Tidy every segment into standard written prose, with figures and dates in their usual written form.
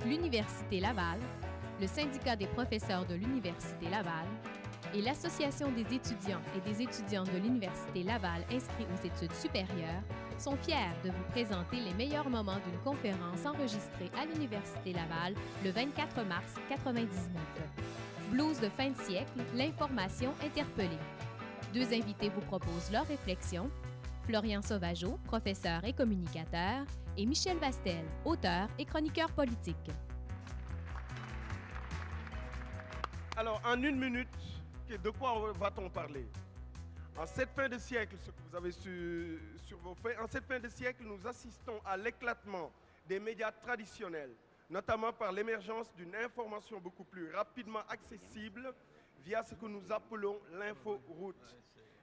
l'Université Laval, le Syndicat des professeurs de l'Université Laval et l'Association des étudiants et des étudiantes de l'Université Laval inscrits aux études supérieures sont fiers de vous présenter les meilleurs moments d'une conférence enregistrée à l'Université Laval le 24 mars 1999. Blues de fin de siècle, l'information interpellée. Deux invités vous proposent leurs réflexions. Florian Sauvageau, professeur et communicateur, et Michel Vastel, auteur et chroniqueur politique. Alors, en une minute, de quoi va-t-on parler? En cette fin de siècle, ce que vous avez sur vos feuilles, en cette fin de siècle, nous assistons à l'éclatement des médias traditionnels, notamment par l'émergence d'une information beaucoup plus rapidement accessible via ce que nous appelons l'inforoute.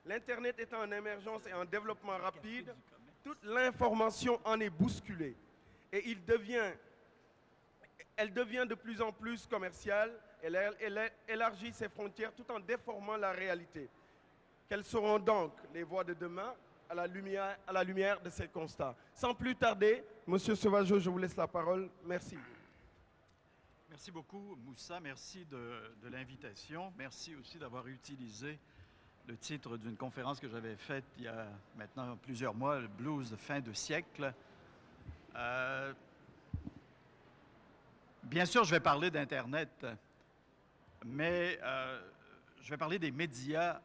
L'Internet étant en émergence et en développement rapide, toute l'information en est bousculée et elle devient de plus en plus commerciale, elle élargit ses frontières tout en déformant la réalité. Quelles seront donc les voies de demain à la lumière de ces constats? Sans plus tarder, Monsieur Sauvageau, je vous laisse la parole. Merci. Merci beaucoup, Moussa. Merci de l'invitation. Merci aussi d'avoir utilisé le titre d'une conférence que j'avais faite il y a maintenant plusieurs mois, le blues de fin de siècle. Bien sûr, je vais parler d'Internet, mais je vais parler des médias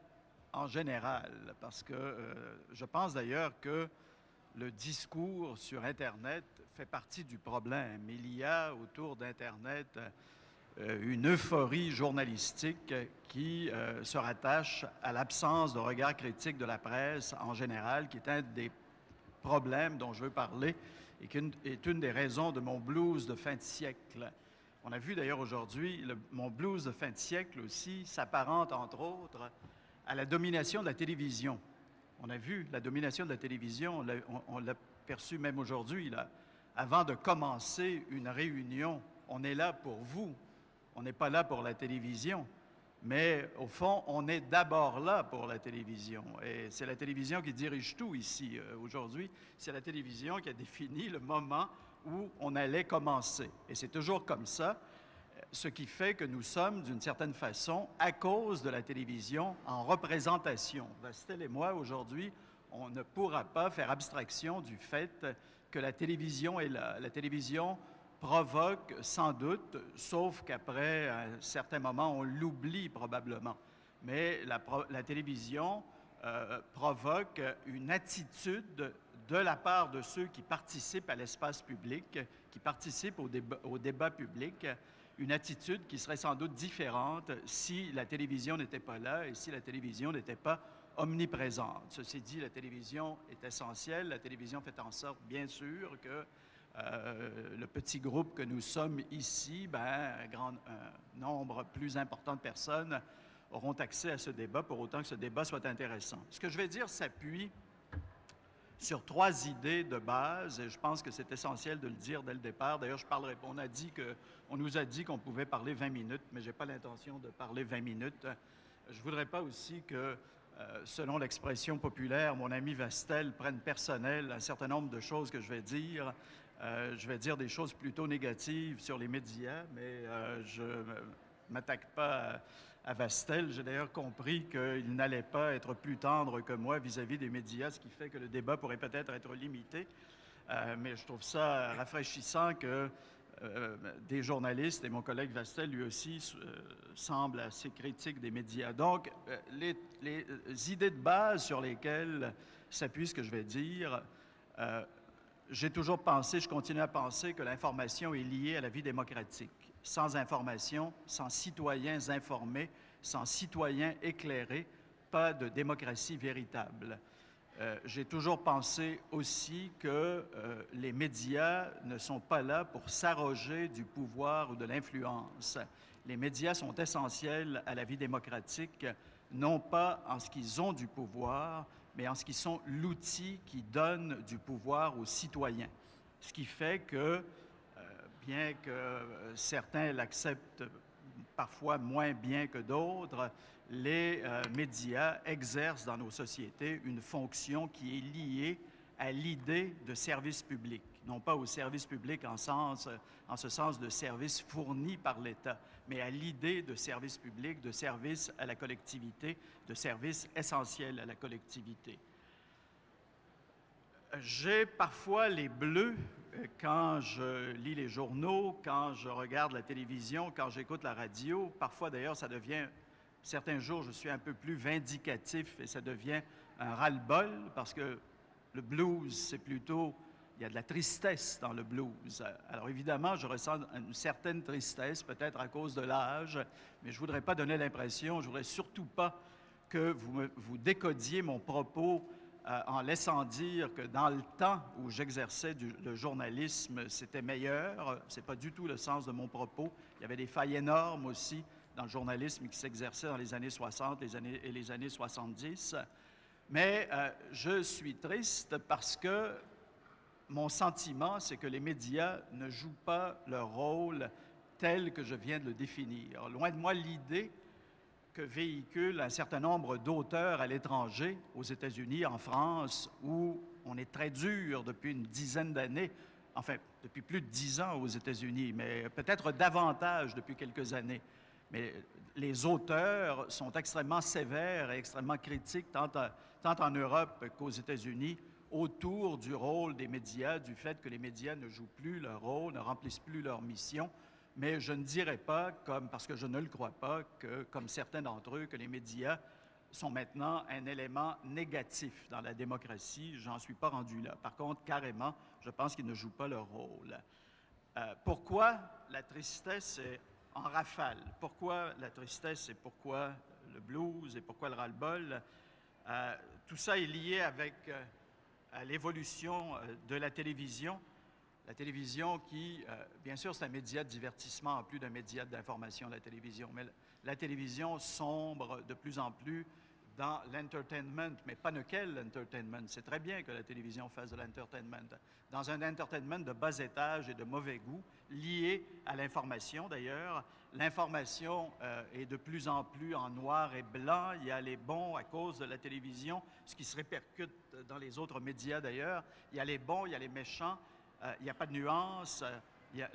en général, parce que je pense d'ailleurs que le discours sur Internet fait partie du problème. Il y a autour d'Internet une euphorie journalistique qui se rattache à l'absence de regard critique de la presse en général, qui est un des problèmes dont je veux parler et qui est une des raisons de mon blues de fin de siècle. On a vu d'ailleurs aujourd'hui, mon blues de fin de siècle aussi s'apparente entre autres à la domination de la télévision. On a vu la domination de la télévision, on l'a perçu même aujourd'hui, là. Avant de commencer une réunion, on est là pour vous. On n'est pas là pour la télévision, mais au fond, on est d'abord là pour la télévision. Et c'est la télévision qui dirige tout ici aujourd'hui. C'est la télévision qui a défini le moment où on allait commencer. Et c'est toujours comme ça, ce qui fait que nous sommes, d'une certaine façon, à cause de la télévision, en représentation. Vastel et moi, aujourd'hui, on ne pourra pas faire abstraction du fait que la télévision est là. La télévision provoque sans doute, sauf qu'après un certain moment, on l'oublie probablement. Mais la télévision provoque une attitude de la part de ceux qui participent à l'espace public, qui participent au débat public, une attitude qui serait sans doute différente si la télévision n'était pas là et si la télévision n'était pas omniprésente. Ceci dit, la télévision est essentielle. La télévision fait en sorte, bien sûr, que le petit groupe que nous sommes ici, un nombre plus important de personnes auront accès à ce débat pour autant que ce débat soit intéressant. Ce que je vais dire s'appuie sur trois idées de base, et je pense que c'est essentiel de le dire dès le départ. D'ailleurs, on nous a dit qu'on pouvait parler 20 minutes, mais je n'ai pas l'intention de parler 20 minutes. Je ne voudrais pas aussi que, selon l'expression populaire, mon ami Vastel prenne personnel un certain nombre de choses que je vais dire. Je vais dire des choses plutôt négatives sur les médias, mais je ne m'attaque pas à Vastel. J'ai d'ailleurs compris qu'il n'allait pas être plus tendre que moi vis-à-vis des médias, ce qui fait que le débat pourrait peut-être être limité. Mais je trouve ça rafraîchissant que des journalistes, et mon collègue Vastel lui aussi semble assez critique des médias. Donc, les idées de base sur lesquelles s'appuie ce que je vais dire, j'ai toujours pensé, je continue à penser que l'information est liée à la vie démocratique. Sans information, sans citoyens informés, sans citoyens éclairés, pas de démocratie véritable. J'ai toujours pensé aussi que les médias ne sont pas là pour s'arroger du pouvoir ou de l'influence. Les médias sont essentiels à la vie démocratique, non pas en ce qu'ils ont du pouvoir, mais en ce qu'ils sont l'outil qui donne du pouvoir aux citoyens. Ce qui fait que, bien que certains l'acceptent parfois moins bien que d'autres, les médias exercent dans nos sociétés une fonction qui est liée à l'idée de service public. non pas au service public en ce sens de service fourni par l'État, mais à l'idée de service public, de service à la collectivité, de service essentiel à la collectivité. J'ai parfois les bleus quand je lis les journaux, quand je regarde la télévision, quand j'écoute la radio. Parfois, d'ailleurs, ça devient, certains jours, je suis un peu plus vindicatif et ça devient un ras-le-bol parce que le blues, c'est plutôt, il y a de la tristesse dans le blues. Alors évidemment, je ressens une certaine tristesse, peut-être à cause de l'âge, mais je ne voudrais pas donner l'impression, je ne voudrais surtout pas que vous décodiez mon propos en laissant dire que dans le temps où j'exerçais le journalisme, c'était meilleur. Ce n'est pas du tout le sens de mon propos. Il y avait des failles énormes aussi dans le journalisme qui s'exerçait dans les années 60 et les années 70. Mais je suis triste parce que mon sentiment, c'est que les médias ne jouent pas leur rôle tel que je viens de le définir. Loin de moi l'idée que véhiculent un certain nombre d'auteurs à l'étranger, aux États-Unis, en France, où on est très dur depuis une dizaine d'années, enfin, depuis plus de 10 ans aux États-Unis, mais peut-être davantage depuis quelques années. Mais les auteurs sont extrêmement sévères et extrêmement critiques, tant en Europe qu'aux États-Unis, autour du rôle des médias, du fait que les médias ne jouent plus leur rôle, ne remplissent plus leur mission. Mais je ne dirais pas, parce que je ne le crois pas, que, comme certains d'entre eux, que les médias sont maintenant un élément négatif dans la démocratie. J'en suis pas rendu là. Par contre, carrément, je pense qu'ils ne jouent pas leur rôle. Pourquoi la tristesse est en rafale? Pourquoi la tristesse et pourquoi le blues et pourquoi le ras-le-bol? Tout ça est lié avec l'évolution de la télévision. La télévision qui, bien sûr, c'est un média de divertissement en plus d'un média d'information, la télévision, mais la télévision sombre de plus en plus dans l'entertainment, mais pas lequel entertainment. C'est très bien que la télévision fasse de l'entertainment. Dans un entertainment de bas étage et de mauvais goût, lié à l'information d'ailleurs. L'information est de plus en plus en noir et blanc. Il y a les bons à cause de la télévision, ce qui se répercute dans les autres médias d'ailleurs. Il y a les bons, il y a les méchants. Il n'y a pas de nuance.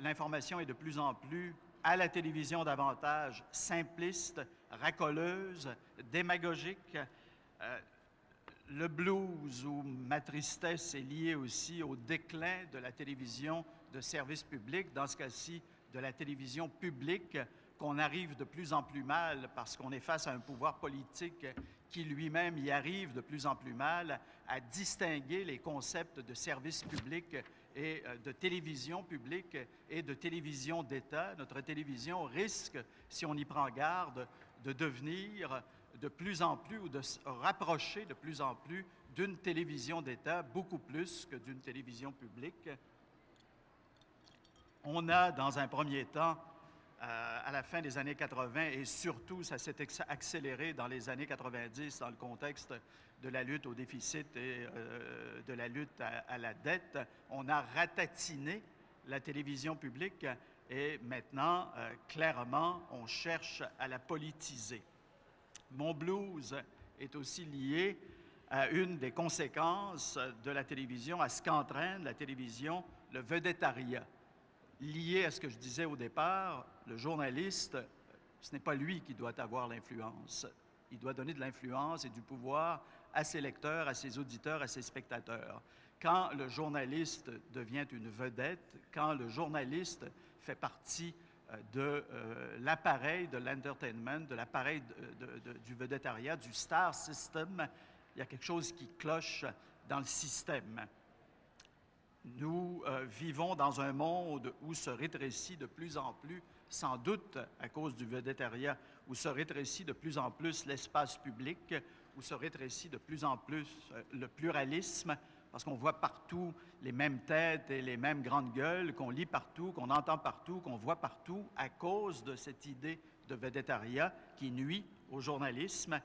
L'information est de plus en plus, à la télévision davantage, simpliste, racoleuse, démagogique. Le blues ou ma tristesse est liée aussi au déclin de la télévision de service public, dans ce cas-ci de la télévision publique, qu'on arrive de plus en plus mal parce qu'on est face à un pouvoir politique qui lui-même y arrive de plus en plus mal à distinguer les concepts de service public et de télévision publique et de télévision d'État. Notre télévision risque, si on y prend garde, de devenir de plus en plus ou de se rapprocher de plus en plus d'une télévision d'État, beaucoup plus que d'une télévision publique. On a, dans un premier temps, à la fin des années 80, et surtout, ça s'est accéléré dans les années 90 dans le contexte de la lutte au déficit et de la lutte à la dette, on a ratatiné la télévision publique et maintenant, clairement, on cherche à la politiser. Mon blues est aussi lié à une des conséquences de la télévision, à ce qu'entraîne la télévision, le vedettariat. Lié à ce que je disais au départ, le journaliste, ce n'est pas lui qui doit avoir l'influence. Il doit donner de l'influence et du pouvoir à ses lecteurs, à ses auditeurs, à ses spectateurs. Quand le journaliste devient une vedette, quand le journaliste fait partie de l'appareil de l'entertainment, de l'appareil du vedettariat, du star system, il y a quelque chose qui cloche dans le système. Nous vivons dans un monde où se rétrécit de plus en plus, sans doute à cause du vedettariat, où se rétrécit de plus en plus l'espace public, où se rétrécit de plus en plus le pluralisme, parce qu'on voit partout les mêmes têtes et les mêmes grandes gueules, qu'on lit partout, qu'on entend partout, qu'on voit partout, à cause de cette idée de vedettariat qui nuit au journalisme.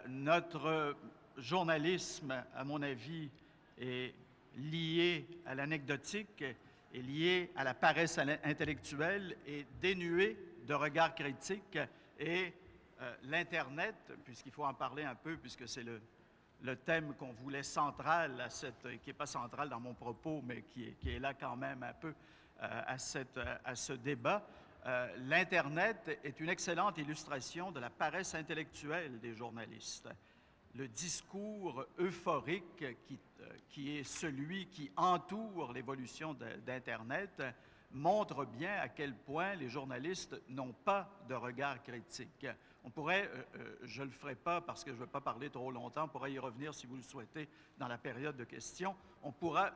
Notre journalisme, à mon avis, est lié à l'anecdotique, est lié à la paresse intellectuelle, est dénué de regard critique et l'Internet, puisqu'il faut en parler un peu, puisque c'est le thème qu'on voulait central, qui n'est pas central dans mon propos, mais qui est là quand même un peu à ce débat. L'Internet est une excellente illustration de la paresse intellectuelle des journalistes. Le discours euphorique qui est celui qui entoure l'évolution d'Internet montre bien à quel point les journalistes n'ont pas de regard critique. On pourrait, je ne le ferai pas parce que je ne veux pas parler trop longtemps, on pourrait y revenir si vous le souhaitez dans la période de questions. On pourrait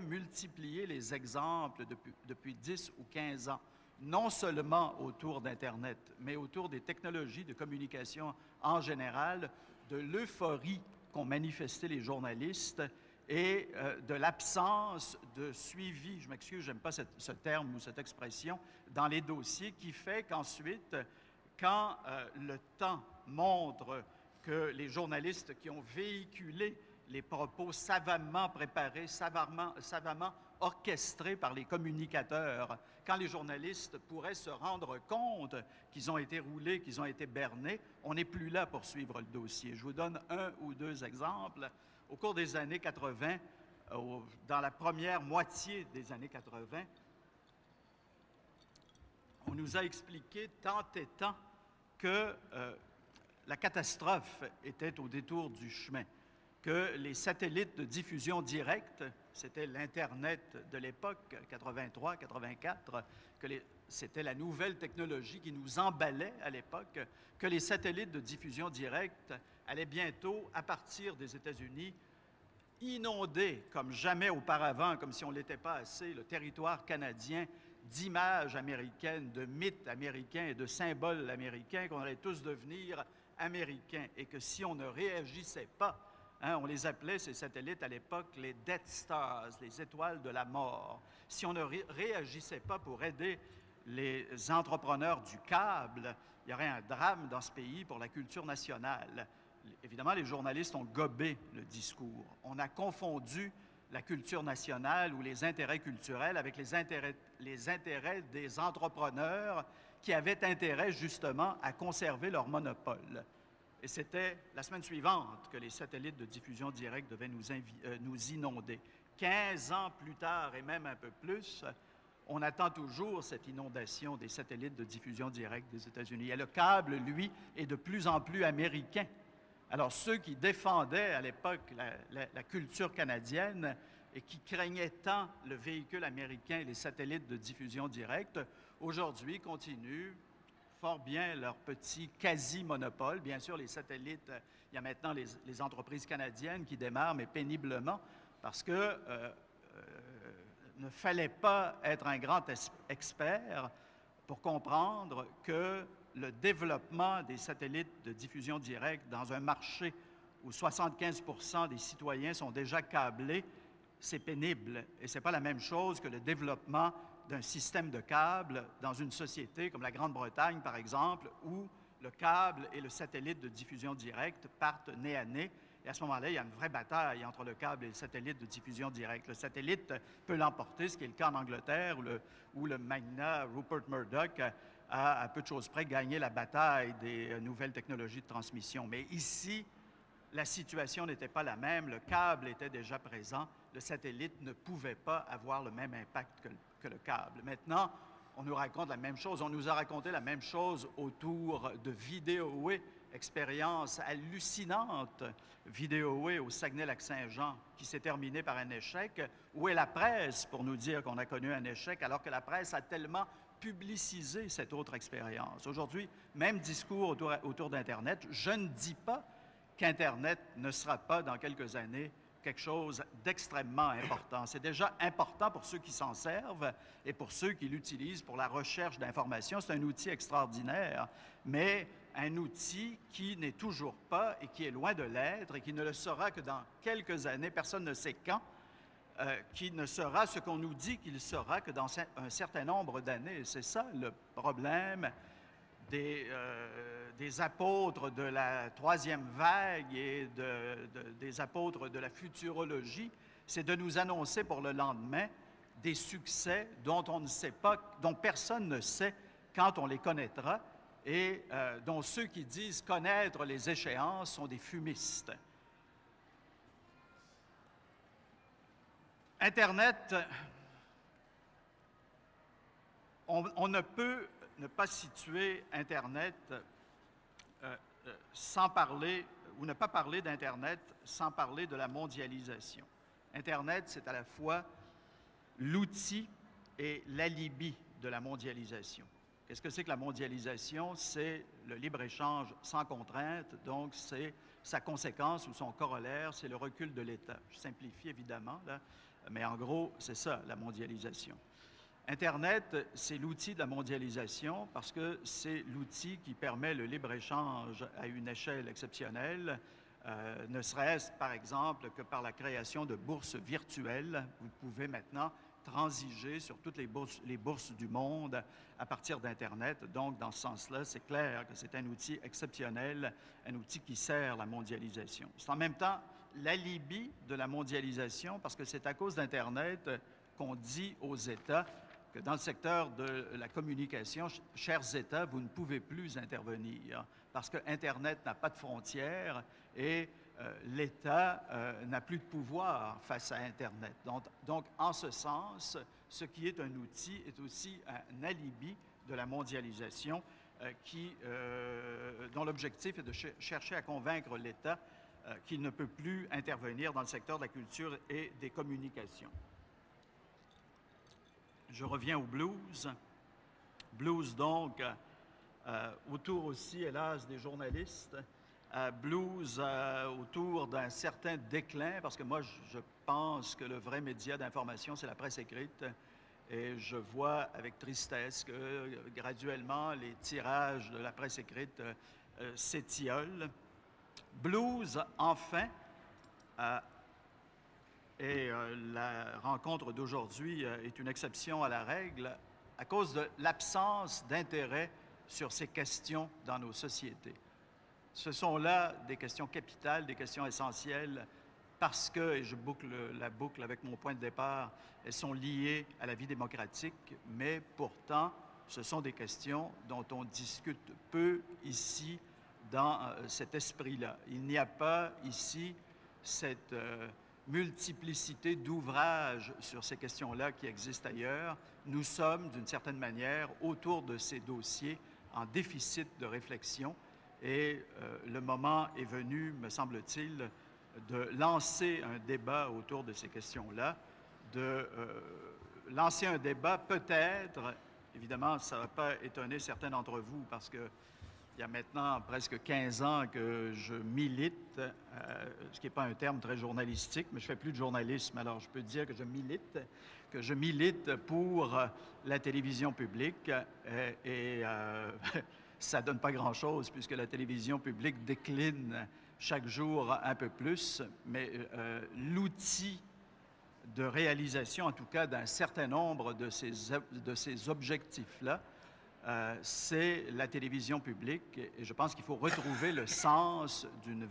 multiplier les exemples depuis 10 ou 15 ans, non seulement autour d'Internet, mais autour des technologies de communication en général, de l'euphorie qu'ont manifesté les journalistes et de l'absence de suivi, je m'excuse, je n'aime pas ce terme ou cette expression, dans les dossiers, qui fait qu'ensuite, quand le temps montre que les journalistes qui ont véhiculé les propos savamment préparés, savamment orchestrés par les communicateurs, quand les journalistes pourraient se rendre compte qu'ils ont été roulés, qu'ils ont été bernés, on n'est plus là pour suivre le dossier. Je vous donne un ou deux exemples. Au cours des années 80, dans la première moitié des années 80, on nous a expliqué tant et tant que la catastrophe était au détour du chemin, que les satellites de diffusion directe, c'était l'Internet de l'époque, 83, 84, c'était la nouvelle technologie qui nous emballait à l'époque, que les satellites de diffusion directe allaient bientôt, à partir des États-Unis, inonder comme jamais auparavant, comme si on ne l'était pas assez, le territoire canadien d'images américaines, de mythes américains et de symboles américains, qu'on allait tous devenir américains et que si on ne réagissait pas, on les appelait, ces satellites à l'époque, les Death Stars, les étoiles de la mort. Si on ne réagissait pas pour aider les entrepreneurs du câble, il y aurait un drame dans ce pays pour la culture nationale. Évidemment, les journalistes ont gobé le discours. On a confondu la culture nationale ou les intérêts culturels avec les intérêts des entrepreneurs qui avaient intérêt justement à conserver leur monopole. Et c'était la semaine suivante que les satellites de diffusion directe devaient nous inonder. 15 ans plus tard, et même un peu plus, on attend toujours cette inondation des satellites de diffusion directe des États-Unis. Et le câble, lui, est de plus en plus américain. Alors, ceux qui défendaient à l'époque la culture canadienne et qui craignaient tant le véhicule américain et les satellites de diffusion directe, aujourd'hui continuent fort bien leur petit quasi-monopole. Bien sûr, les satellites, il y a maintenant les entreprises canadiennes qui démarrent, mais péniblement, parce que ne fallait pas être un grand expert pour comprendre que le développement des satellites de diffusion directe dans un marché où 75% des citoyens sont déjà câblés, c'est pénible. Et ce n'est pas la même chose que le développement d'un système de câbles dans une société comme la Grande-Bretagne, par exemple, où le câble et le satellite de diffusion directe partent nez à nez. Et à ce moment-là, il y a une vraie bataille entre le câble et le satellite de diffusion directe. Le satellite peut l'emporter, ce qui est le cas en Angleterre, où le magnat Rupert Murdoch a, à peu de choses près, gagné la bataille des nouvelles technologies de transmission. Mais ici, la situation n'était pas la même. Le câble était déjà présent. Le satellite ne pouvait pas avoir le même impact que le câble. Maintenant, on nous raconte la même chose. On nous a raconté la même chose autour de Vidéoway, expérience hallucinante, Vidéoway au Saguenay-Lac-Saint-Jean, qui s'est terminée par un échec. Où est la presse pour nous dire qu'on a connu un échec, alors que la presse a tellement publicisé cette autre expérience? Aujourd'hui, même discours autour d'Internet. Je ne dis pas qu'Internet ne sera pas, dans quelques années, quelque chose d'extrêmement important. C'est déjà important pour ceux qui s'en servent et pour ceux qui l'utilisent pour la recherche d'informations. C'est un outil extraordinaire, mais un outil qui n'est toujours pas et qui est loin de l'être et qui ne le sera que dans quelques années, personne ne sait quand, qui ne sera ce qu'on nous dit qu'il sera que dans un certain nombre d'années. C'est ça le problème des apôtres de la troisième vague et des apôtres de la futurologie, c'est de nous annoncer pour le lendemain des succès dont on ne sait pas, dont personne ne sait quand on les connaîtra et dont ceux qui disent connaître les échéances sont des fumistes. Internet, on ne peut ne pas situer Internet sans parler, ou ne pas parler d'Internet sans parler de la mondialisation. Internet, c'est à la fois l'outil et l'alibi de la mondialisation. Qu'est-ce que c'est que la mondialisation? C'est le libre-échange sans contrainte, donc c'est sa conséquence ou son corollaire, c'est le recul de l'État. Je simplifie évidemment, là, mais en gros, c'est ça, la mondialisation. Internet, c'est l'outil de la mondialisation parce que c'est l'outil qui permet le libre-échange à une échelle exceptionnelle, ne serait-ce, par exemple, que par la création de bourses virtuelles. Vous pouvez maintenant transiger sur toutes les bourses du monde à partir d'Internet. Donc, dans ce sens-là, c'est clair que c'est un outil exceptionnel, un outil qui sert la mondialisation. C'est en même temps l'alibi de la mondialisation parce que c'est à cause d'Internet qu'on dit aux États que dans le secteur de la communication, chers États, vous ne pouvez plus intervenir parce que Internet n'a pas de frontières et l'État n'a plus de pouvoir face à Internet. Donc, en ce sens, ce qui est un outil est aussi un alibi de la mondialisation dont l'objectif est de chercher à convaincre l'État qu'il ne peut plus intervenir dans le secteur de la culture et des communications. Je reviens au blues. Blues, donc, autour aussi, hélas, des journalistes. Blues autour d'un certain déclin, parce que moi, je pense que le vrai média d'information, c'est la presse écrite. Et je vois avec tristesse que graduellement, les tirages de la presse écrite s'étiolent. Blues, enfin, et la rencontre d'aujourd'hui est une exception à la règle à cause de l'absence d'intérêt sur ces questions dans nos sociétés. Ce sont là des questions capitales, des questions essentielles, parce que, et je boucle la boucle avec mon point de départ, elles sont liées à la vie démocratique, mais pourtant, ce sont des questions dont on discute peu ici dans cet esprit-là. Il n'y a pas ici cette multiplicité d'ouvrages sur ces questions-là qui existent ailleurs. Nous sommes, d'une certaine manière, autour de ces dossiers en déficit de réflexion et le moment est venu, me semble-t-il, de lancer un débat autour de ces questions-là, de lancer un débat peut-être, évidemment, ça ne va pas étonner certains d'entre vous parce que il y a maintenant presque 15 ans que je milite, ce qui n'est pas un terme très journalistique, mais je ne fais plus de journalisme, alors je peux dire que je milite pour la télévision publique et ça ne donne pas grand-chose puisque la télévision publique décline chaque jour un peu plus, mais l'outil de réalisation, en tout cas d'un certain nombre de ces objectifs-là, c'est la télévision publique et je pense qu'il faut retrouver le sens d'une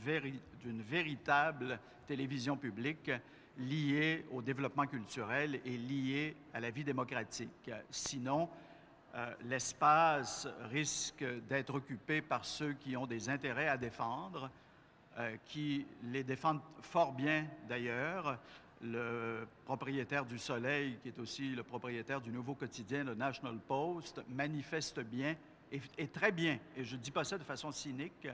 véritable télévision publique liée au développement culturel et liée à la vie démocratique. Sinon, l'espace risque d'être occupé par ceux qui ont des intérêts à défendre, qui les défendent fort bien d'ailleurs. Le propriétaire du Soleil, qui est aussi le propriétaire du nouveau quotidien, le National Post, manifeste bien, et très bien, et je ne dis pas ça de façon cynique,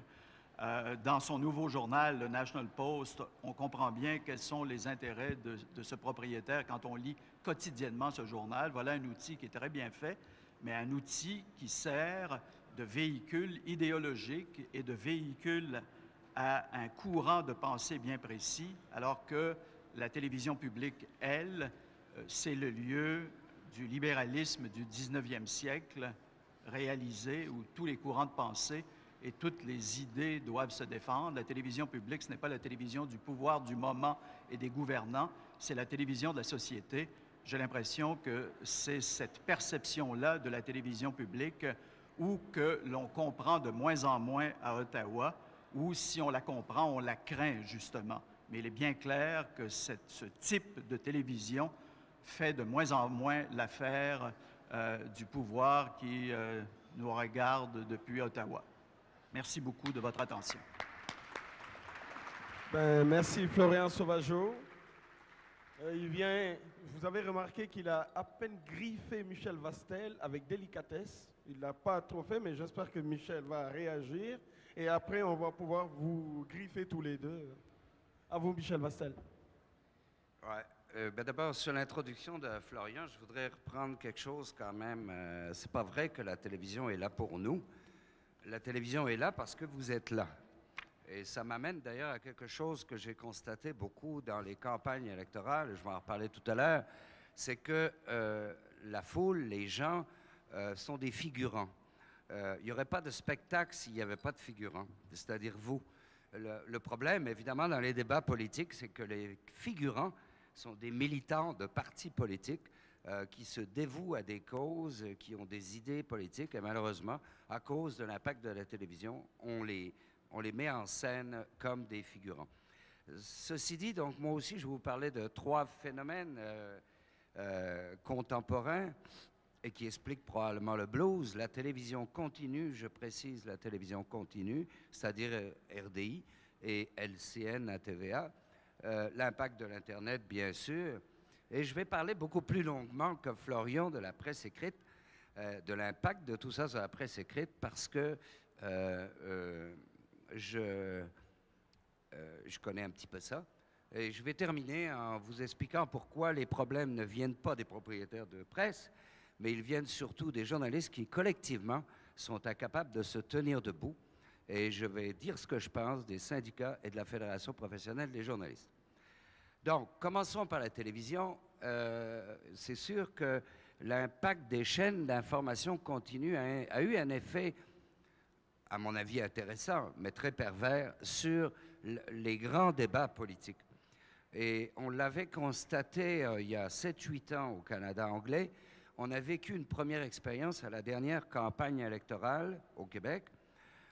dans son nouveau journal, le National Post, on comprend bien quels sont les intérêts de ce propriétaire quand on lit quotidiennement ce journal. Voilà un outil qui est très bien fait, mais un outil qui sert de véhicule idéologique et de véhicule à un courant de pensée bien précis, alors que la télévision publique, elle, c'est le lieu du libéralisme du 19e siècle réalisé où tous les courants de pensée et toutes les idées doivent se défendre. La télévision publique, ce n'est pas la télévision du pouvoir du moment et des gouvernants, c'est la télévision de la société. J'ai l'impression que c'est cette perception-là de la télévision publique ou que l'on comprend de moins en moins à Ottawa, ou si on la comprend, on la craint justement. Mais il est bien clair que ce type de télévision fait de moins en moins l'affaire du pouvoir qui nous regarde depuis Ottawa. Merci beaucoup de votre attention. Merci Florian Sauvageau. Vous avez remarqué qu'il a à peine griffé Michel Vastel avec délicatesse. Il ne l'a pas trop fait, mais j'espère que Michel va réagir. Et après, on va pouvoir vous griffer tous les deux. À vous, Michel Vastel. Ouais. D'abord, sur l'introduction de Florian, je voudrais reprendre quelque chose quand même. C'est pas vrai que la télévision est là pour nous. La télévision est là parce que vous êtes là. Et ça m'amène d'ailleurs à quelque chose que j'ai constaté beaucoup dans les campagnes électorales, je vais en reparler tout à l'heure, c'est que la foule, les gens, sont des figurants. Il n'y aurait pas de spectacle s'il n'y avait pas de figurants, c'est-à-dire vous. Le problème, évidemment, dans les débats politiques, c'est que les figurants sont des militants de partis politiques qui se dévouent à des causes, qui ont des idées politiques, et malheureusement, à cause de l'impact de la télévision, on les met en scène comme des figurants. Ceci dit, donc, moi aussi, je vais vous parler de 3 phénomènes contemporains et qui expliquent probablement le blues. La télévision continue, je précise, la télévision continue, c'est-à-dire RDI et LCN à TVA. L'impact de l'Internet, bien sûr. Et je vais parler beaucoup plus longuement que Florian de la presse écrite, de l'impact de tout ça sur la presse écrite, parce que je connais un petit peu ça. Et je vais terminer en vous expliquant pourquoi les problèmes ne viennent pas des propriétaires de presse, mais ils viennent surtout des journalistes qui, collectivement, sont incapables de se tenir debout. Et je vais dire ce que je pense des syndicats et de la Fédération professionnelle des journalistes. Donc, commençons par la télévision. C'est sûr que l'impact des chaînes d'information continue a eu un effet, à mon avis intéressant, mais très pervers, sur les grands débats politiques. Et on l'avait constaté il y a 7-8 ans au Canada anglais. On a vécu une première expérience à la dernière campagne électorale au Québec.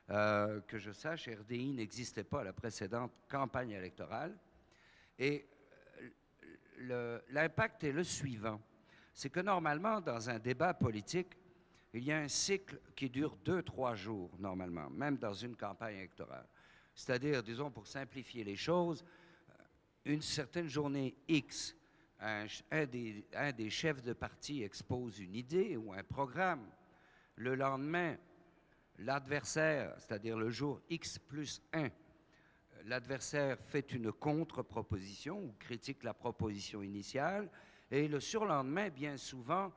Que je sache, RDI n'existait pas à la précédente campagne électorale. Et l'impact est le suivant. C'est que normalement, dans un débat politique, il y a un cycle qui dure 2-3 jours, normalement, même dans une campagne électorale. C'est-à-dire, disons, pour simplifier les choses, une certaine journée X, un des chefs de parti expose une idée ou un programme. Le lendemain, l'adversaire, c'est-à-dire le jour X plus 1, l'adversaire fait une contre-proposition ou critique la proposition initiale. Et le surlendemain, bien souvent,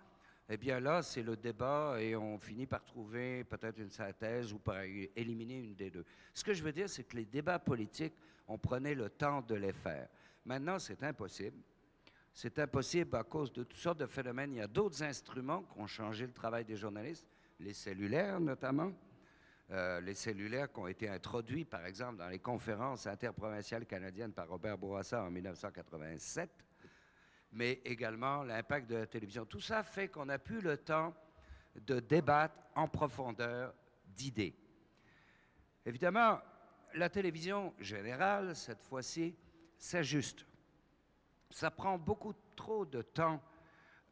eh bien là, c'est le débat et on finit par trouver peut-être une synthèse ou par éliminer une des deux. Ce que je veux dire, c'est que les débats politiques, on prenait le temps de les faire. Maintenant, c'est impossible. C'est impossible à cause de toutes sortes de phénomènes. Il y a d'autres instruments qui ont changé le travail des journalistes, les cellulaires notamment. Les cellulaires qui ont été introduits, par exemple, dans les conférences interprovinciales canadiennes par Robert Bourassa en 1987, mais également l'impact de la télévision. Tout ça fait qu'on n'a plus le temps de débattre en profondeur d'idées. Évidemment, la télévision générale, cette fois-ci, s'ajuste. Ça prend beaucoup trop de temps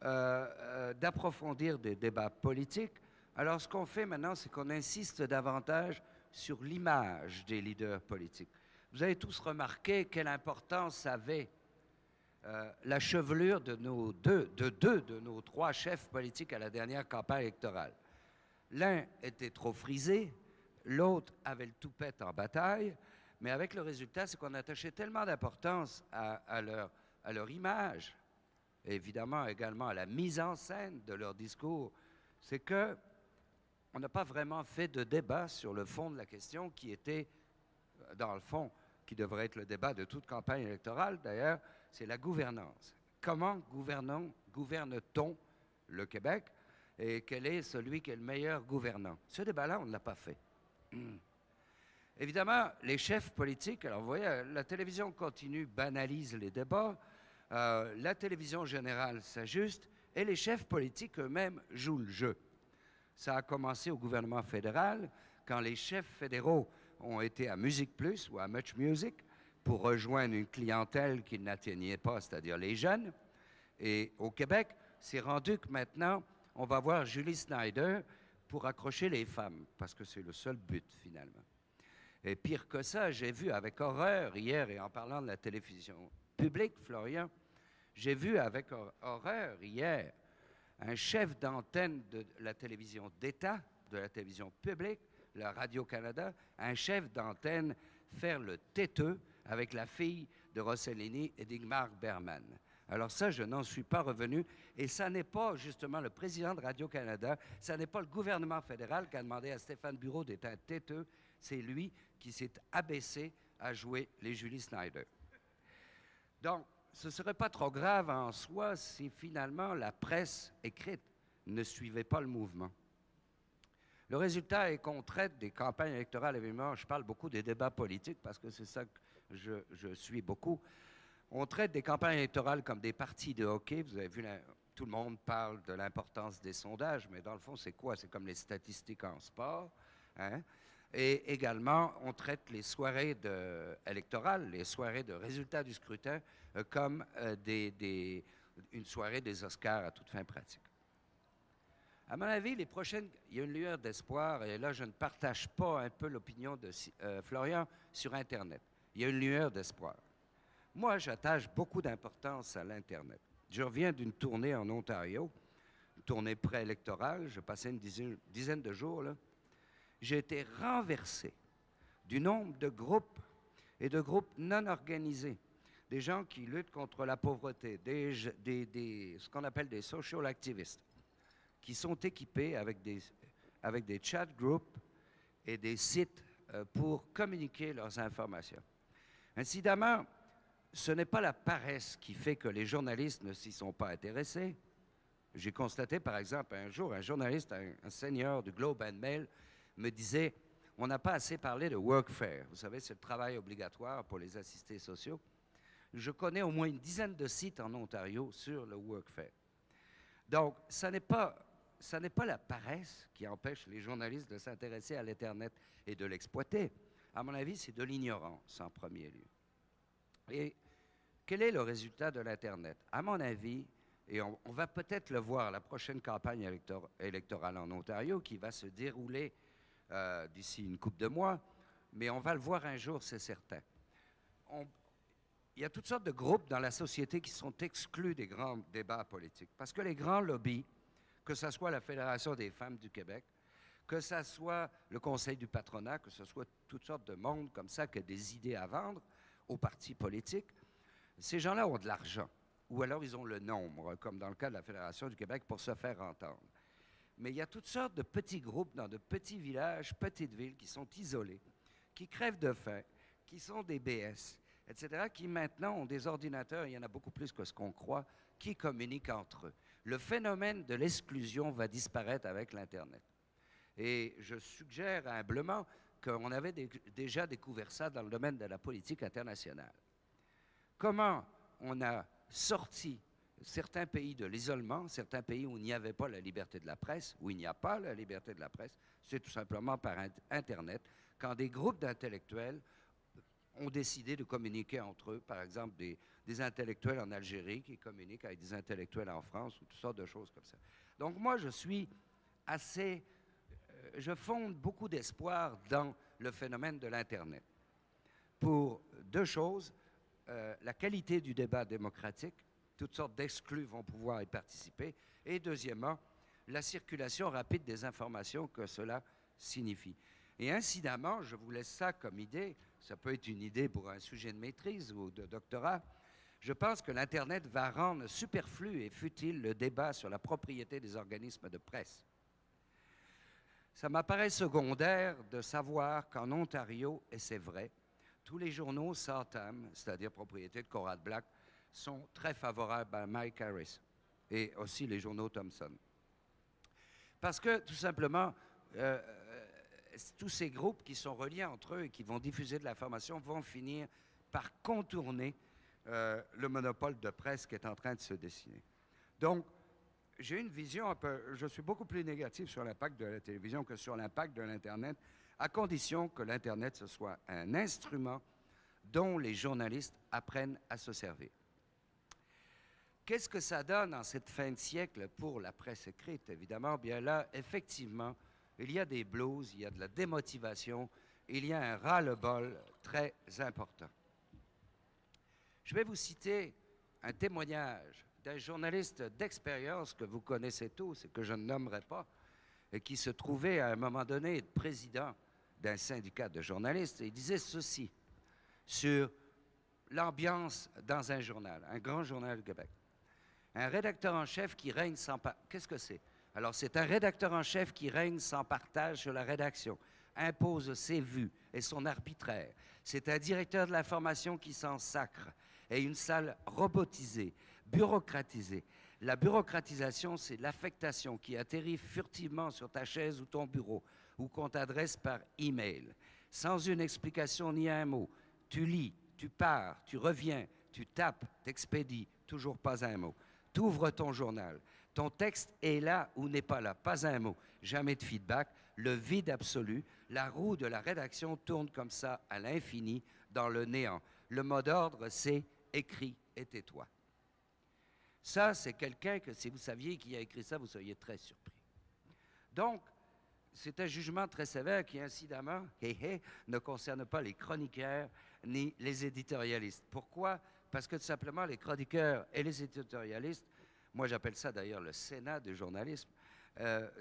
d'approfondir des débats politiques. Alors, ce qu'on fait maintenant, c'est qu'on insiste davantage sur l'image des leaders politiques. Vous avez tous remarqué quelle importance avait la chevelure de deux de nos 3 chefs politiques à la dernière campagne électorale. L'un était trop frisé, l'autre avait le toupette en bataille, mais avec le résultat, c'est qu'on attachait tellement d'importance à leur image, et évidemment également à la mise en scène de leur discours, c'est que on n'a pas vraiment fait de débat sur le fond de la question qui était, dans le fond, qui devrait être le débat de toute campagne électorale d'ailleurs, c'est la gouvernance. Comment gouverne-t-on le Québec et quel est celui qui est le meilleur gouvernant? Ce débat-là, on ne l'a pas fait. Évidemment, les chefs politiques, alors vous voyez, la télévision continue, banalise les débats, la télévision générale s'ajuste et les chefs politiques eux-mêmes jouent le jeu. Ça a commencé au gouvernement fédéral, quand les chefs fédéraux ont été à Musique Plus ou à Much Music pour rejoindre une clientèle qu'ils n'atteignaient pas, c'est-à-dire les jeunes. Et au Québec, c'est rendu que maintenant, on va voir Julie Snyder pour accrocher les femmes, parce que c'est le seul but, finalement. Et pire que ça, j'ai vu avec horreur hier, et en parlant de la télévision publique, Florian, j'ai vu avec horreur hier un chef d'antenne de la télévision d'État, de la télévision publique, la Radio-Canada, un chef d'antenne faire le têteux avec la fille de Rossellini et d'Ingmar Bergman. Alors ça, je n'en suis pas revenu. Et ça n'est pas justement le président de Radio-Canada, ça n'est pas le gouvernement fédéral qui a demandé à Stéphane Bureau d'être un têteux, c'est lui qui s'est abaissé à jouer les Julie Snyder. Donc, ce ne serait pas trop grave en soi si finalement la presse écrite ne suivait pas le mouvement. Le résultat est qu'on traite des campagnes électorales, évidemment, je parle beaucoup des débats politiques parce que c'est ça que je suis beaucoup. On traite des campagnes électorales comme des parties de hockey. Vous avez vu, tout le monde parle de l'importance des sondages, mais dans le fond, c'est quoi? C'est comme les statistiques en sport. Hein? Et également, on traite les soirées électorales, les soirées de résultats du scrutin, comme une soirée des Oscars à toute fin pratique. À mon avis, les prochaines, il y a une lueur d'espoir, et là, je ne partage pas un peu l'opinion de Florian sur Internet. Il y a une lueur d'espoir. Moi, j'attache beaucoup d'importance à l'Internet. Je reviens d'une tournée en Ontario, une tournée préélectorale. Je passais une dizaine de jours, là. J'ai été renversé du nombre de groupes et de groupes non organisés, des gens qui luttent contre la pauvreté, ce qu'on appelle des social activistes, qui sont équipés avec des chat groups et des sites pour communiquer leurs informations. Incidemment, ce n'est pas la paresse qui fait que les journalistes ne s'y sont pas intéressés. J'ai constaté, par exemple, un jour, un journaliste, un senior du Globe and Mail, me disait, on n'a pas assez parlé de workfare. Vous savez, c'est le travail obligatoire pour les assistés sociaux. Je connais au moins une dizaine de sites en Ontario sur le workfare. Donc, ça n'est pas la paresse qui empêche les journalistes de s'intéresser à l'Internet et de l'exploiter. À mon avis, c'est de l'ignorance en premier lieu. Et quel est le résultat de l'Internet? À mon avis, et on va peut-être le voir à la prochaine campagne électorale en Ontario qui va se dérouler d'ici une couple de mois, mais on va le voir un jour, c'est certain. Il y a toutes sortes de groupes dans la société qui sont exclus des grands débats politiques parce que les grands lobbies, que ce soit la Fédération des femmes du Québec, que ce soit le Conseil du patronat, que ce soit toutes sortes de monde comme ça qui a des idées à vendre aux partis politiques, ces gens-là ont de l'argent, ou alors ils ont le nombre, comme dans le cas de la Fédération du Québec, pour se faire entendre. Mais il y a toutes sortes de petits groupes dans de petits villages, petites villes qui sont isolés, qui crèvent de faim, qui sont des BS, etc., qui maintenant ont des ordinateurs, il y en a beaucoup plus que ce qu'on croit, qui communiquent entre eux. Le phénomène de l'exclusion va disparaître avec l'Internet. Et je suggère humblement qu'on avait déjà découvert ça dans le domaine de la politique internationale. Comment on a sorti certains pays de l'isolement, certains pays où il n'y avait pas la liberté de la presse, où il n'y a pas la liberté de la presse, c'est tout simplement par Internet, quand des groupes d'intellectuels ont décidé de communiquer entre eux, par exemple des intellectuels en Algérie qui communiquent avec des intellectuels en France, ou toutes sortes de choses comme ça. Donc moi, je suis assez... je fonde beaucoup d'espoir dans le phénomène de l'Internet. Pour deux choses, la qualité du débat démocratique, toutes sortes d'exclus vont pouvoir y participer, et deuxièmement, la circulation rapide des informations que cela signifie. Et incidemment, je vous laisse ça comme idée, ça peut être une idée pour un sujet de maîtrise ou de doctorat, je pense que l'Internet va rendre superflu et futile le débat sur la propriété des organismes de presse. Ça m'apparaît secondaire de savoir qu'en Ontario, et c'est vrai, tous les journaux Satham, c'est-à-dire propriété de Conrad Black, sont très favorables à Mike Harris et aussi les journaux Thomson. Parce que, tout simplement, tous ces groupes qui sont reliés entre eux et qui vont diffuser de l'information vont finir par contourner le monopole de presse qui est en train de se dessiner. Donc, j'ai une vision un peu... Je suis beaucoup plus négatif sur l'impact de la télévision que sur l'impact de l'Internet, à condition que l'Internet, ce soit un instrument dont les journalistes apprennent à se servir. Qu'est-ce que ça donne en cette fin de siècle pour la presse écrite? Évidemment, bien là, effectivement, il y a des blues, il y a de la démotivation, il y a un ras-le-bol très important. Je vais vous citer un témoignage d'un journaliste d'expérience que vous connaissez tous et que je ne nommerai pas, et qui se trouvait à un moment donné président d'un syndicat de journalistes. Et il disait ceci sur l'ambiance dans un journal, un grand journal du Québec. Un rédacteur en chef qui règne sans... Qu'est-ce que c'est? Alors, c'est un rédacteur en chef qui règne sans partage sur la rédaction, impose ses vues et son arbitraire. C'est un directeur de l'information qui s'en sacre et une salle robotisée, bureaucratisée. La bureaucratisation, c'est l'affectation qui atterrit furtivement sur ta chaise ou ton bureau ou qu'on t'adresse par email, sans une explication ni un mot. Tu lis, tu pars, tu reviens, tu tapes, t'expédies, toujours pas un mot. Tu ouvres ton journal. Ton texte est là ou n'est pas là, pas un mot. Jamais de feedback, le vide absolu. La roue de la rédaction tourne comme ça à l'infini dans le néant. Le mot d'ordre, c'est « écris et tais-toi ». Ça, c'est quelqu'un que si vous saviez qui a écrit ça, vous seriez très surpris. Donc, c'est un jugement très sévère qui, incidemment, ne concerne pas les chroniqueurs ni les éditorialistes. Pourquoi? Parce que tout simplement, les chroniqueurs et les éditorialistes, moi j'appelle ça d'ailleurs le Sénat du journalisme,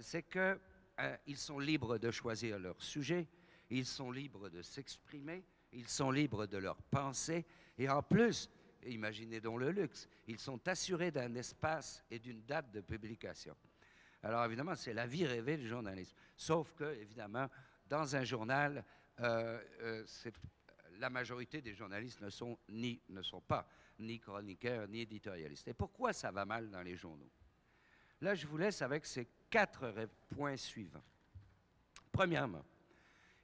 c'est qu'ils sont libres de choisir leur sujet, ils sont libres de s'exprimer, ils sont libres de leur pensée, et en plus, imaginez donc le luxe, ils sont assurés d'un espace et d'une date de publication. Alors évidemment, c'est la vie rêvée du journalisme. Sauf que, évidemment, dans un journal, la majorité des journalistes ne sont pas ni chroniqueurs ni éditorialistes. Et pourquoi ça va mal dans les journaux? Là, je vous laisse avec ces 4 points suivants. Premièrement,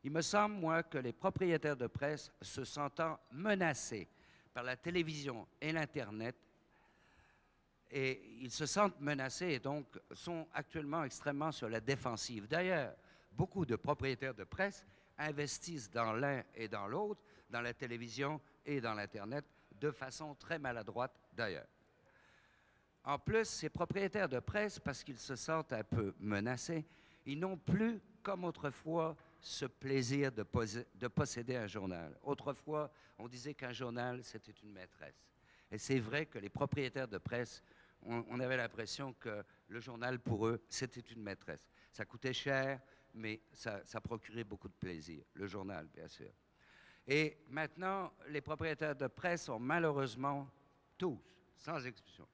il me semble, moi, que les propriétaires de presse se sentant menacés par la télévision et l'Internet, et ils se sentent menacés et donc sont actuellement extrêmement sur la défensive. D'ailleurs, beaucoup de propriétaires de presse investissent dans l'un et dans l'autre, dans la télévision et dans l'Internet, de façon très maladroite d'ailleurs. En plus, ces propriétaires de presse, parce qu'ils se sentent un peu menacés, ils n'ont plus, comme autrefois, ce plaisir de posséder un journal. Autrefois, on disait qu'un journal, c'était une maîtresse. Et c'est vrai que les propriétaires de presse, on avait l'impression que le journal, pour eux, c'était une maîtresse. Ça coûtait cher, mais ça procurait beaucoup de plaisir, le journal, bien sûr. Et maintenant, les propriétaires de presse ont malheureusement tous, sans exception,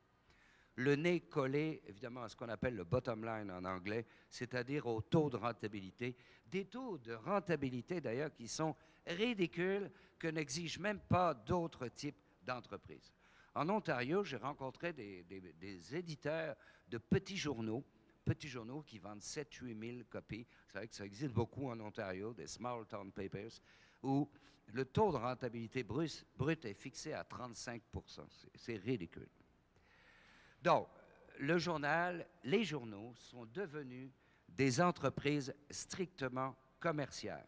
le nez collé, évidemment, à ce qu'on appelle le bottom line en anglais, c'est-à-dire au taux de rentabilité. Des taux de rentabilité, d'ailleurs, qui sont ridicules, que n'exigent même pas d'autres types d'entreprises. En Ontario, j'ai rencontré des éditeurs de petits journaux qui vendent 7-8 000 copies. Vous savez que ça existe beaucoup en Ontario, des small town papers, où le taux de rentabilité brut est fixé à 35 %. C'est ridicule. Donc, les journaux sont devenus des entreprises strictement commerciales.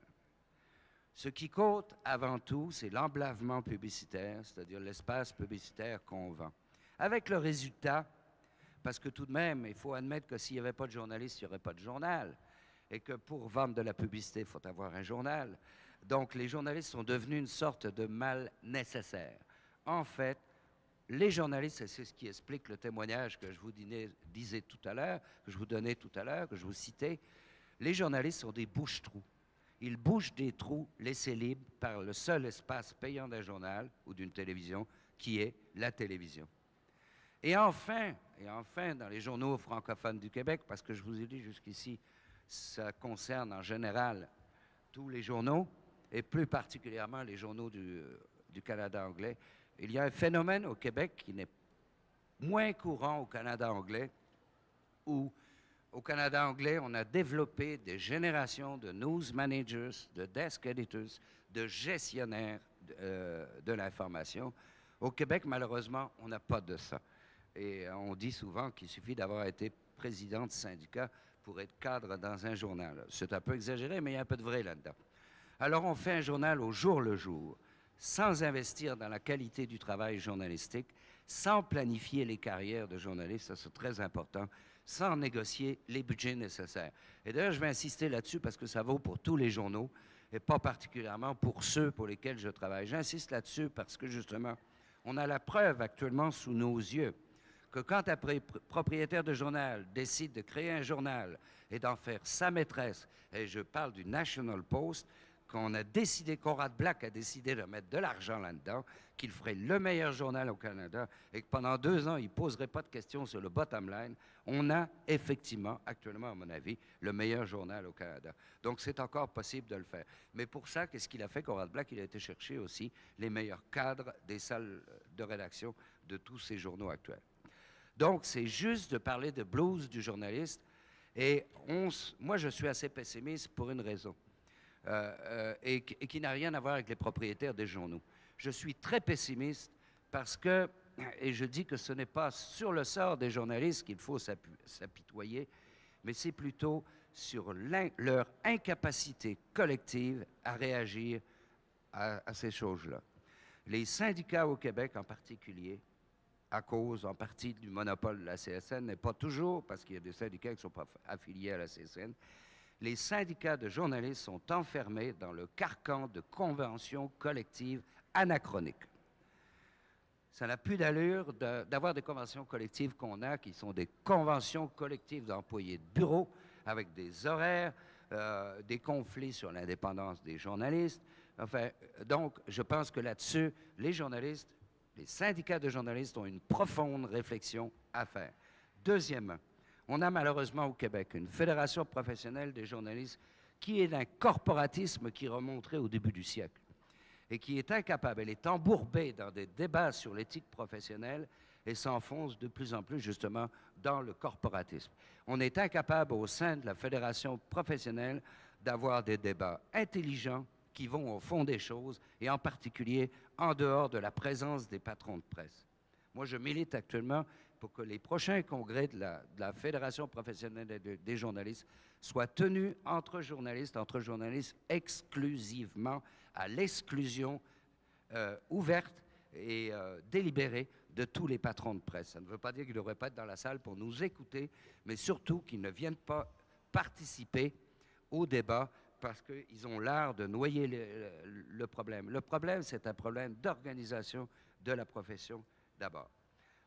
Ce qui compte avant tout, c'est l'emblavement publicitaire, c'est-à-dire l'espace publicitaire qu'on vend. Avec le résultat, parce que tout de même, il faut admettre que s'il n'y avait pas de journaliste, il n'y aurait pas de journal, et que pour vendre de la publicité, il faut avoir un journal. Donc, les journalistes sont devenus une sorte de mal nécessaire. En fait, les journalistes, et c'est ce qui explique le témoignage que je vous disais tout à l'heure, que je vous donnais tout à l'heure, que je vous citais, les journalistes sont des bouche-trous. Ils bouchent des trous laissés libres par le seul espace payant d'un journal ou d'une télévision, qui est la télévision. Et enfin, dans les journaux francophones du Québec, parce que je vous ai dit jusqu'ici, ça concerne en général tous les journaux, et plus particulièrement les journaux du Canada anglais, il y a un phénomène au Québec qui n'est moins courant au Canada anglais, où au Canada anglais, on a développé des générations de news managers, de desk editors, de gestionnaires de l'information. Au Québec, malheureusement, on n'a pas de ça. Et on dit souvent qu'il suffit d'avoir été président de syndicat pour être cadre dans un journal. C'est un peu exagéré, mais il y a un peu de vrai là-dedans. Alors, on fait un journal au jour le jour, sans investir dans la qualité du travail journalistique, sans planifier les carrières de journalistes, ça c'est très important, sans négocier les budgets nécessaires. Et d'ailleurs, je vais insister là-dessus parce que ça vaut pour tous les journaux et pas particulièrement pour ceux pour lesquels je travaille. J'insiste là-dessus parce que, justement, on a la preuve actuellement sous nos yeux que quand un propriétaire de journal décide de créer un journal et d'en faire sa maîtresse, et je parle du National Post, qu'on a décidé, Conrad Black a décidé de mettre de l'argent là-dedans, qu'il ferait le meilleur journal au Canada et que pendant 2 ans, il ne poserait pas de questions sur le bottom line, on a effectivement, actuellement, à mon avis, le meilleur journal au Canada. Donc, c'est encore possible de le faire. Mais pour ça, qu'est-ce qu'il a fait, Conrad Black? Il a été chercher aussi les meilleurs cadres des salles de rédaction de tous ces journaux actuels. Donc, c'est juste de parler de blues du journaliste. Et moi, je suis assez pessimiste pour une raison. Et qui n'a rien à voir avec les propriétaires des journaux. Je suis très pessimiste parce que, et je dis que ce n'est pas sur le sort des journalistes qu'il faut s'apitoyer, mais c'est plutôt sur leur incapacité collective à réagir à ces choses-là. Les syndicats au Québec en particulier, à cause en partie du monopole de la CSN, mais pas toujours, parce qu'il y a des syndicats qui ne sont pas affiliés à la CSN, les syndicats de journalistes sont enfermés dans le carcan de conventions collectives anachroniques. Ça n'a plus d'allure d'avoir des conventions collectives qu'on a, qui sont des conventions collectives d'employés de bureau, avec des horaires, des conflits sur l'indépendance des journalistes. Enfin, donc, je pense que là-dessus, les journalistes, les syndicats de journalistes ont une profonde réflexion à faire. Deuxièmement, on a malheureusement au Québec une fédération professionnelle des journalistes qui est d'un corporatisme qui remonterait au début du siècle et qui est incapable, elle est embourbée dans des débats sur l'éthique professionnelle et s'enfonce de plus en plus justement dans le corporatisme. On est incapable au sein de la fédération professionnelle d'avoir des débats intelligents qui vont au fond des choses et en particulier en dehors de la présence des patrons de presse. Moi, je milite actuellement pour que les prochains congrès de la Fédération professionnelle des journalistes soient tenus entre journalistes exclusivement à l'exclusion ouverte et délibérée de tous les patrons de presse. Ça ne veut pas dire qu'ils ne devraient pas être dans la salle pour nous écouter, mais surtout qu'ils ne viennent pas participer au débat parce qu'ils ont l'art de noyer le problème. Le problème, c'est un problème d'organisation de la profession d'abord.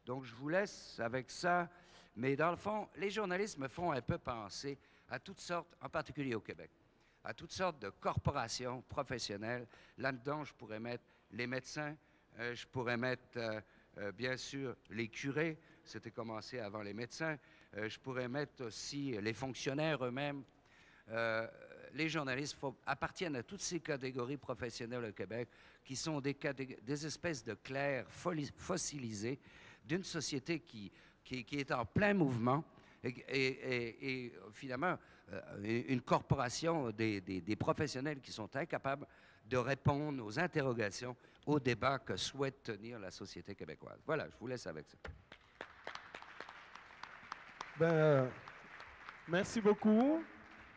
Donc, je vous laisse avec ça. Mais dans le fond, les journalistes me font un peu penser à toutes sortes, en particulier au Québec, à toutes sortes de corporations professionnelles. Là-dedans, je pourrais mettre les médecins, je pourrais mettre, bien sûr, les curés. C'était commencé avant les médecins. Je pourrais mettre aussi les fonctionnaires eux-mêmes. Les journalistes appartiennent à toutes ces catégories professionnelles au Québec qui sont des espèces de clercs fossilisés d'une société qui est en plein mouvement et finalement une corporation des professionnels qui sont incapables de répondre aux interrogations, aux débats que souhaite tenir la société québécoise. Voilà, je vous laisse avec ça. Merci beaucoup.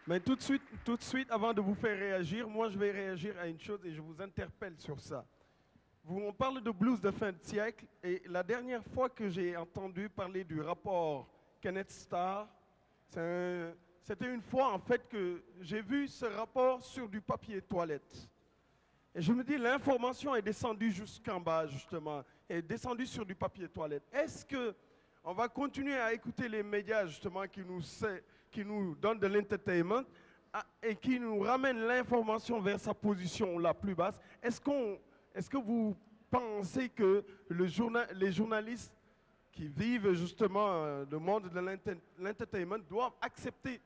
Mais tout de suite, avant de vous faire réagir, moi je vais réagir à une chose et je vous interpelle sur ça. On parle de blues de fin de siècle et la dernière fois que j'ai entendu parler du rapport Kenneth Starr, c'était une fois en fait que j'ai vu ce rapport sur du papier toilette. Et je me dis, l'information est descendue jusqu'en bas justement, est descendue sur du papier toilette. Est-ce qu'on va continuer à écouter les médias justement qui nous donnent de l'entertainment et qui nous ramènent l'information vers sa position la plus basse? Est-ce que vous pensez que les journalistes qui vivent justement le monde de l'entertainment doivent accepter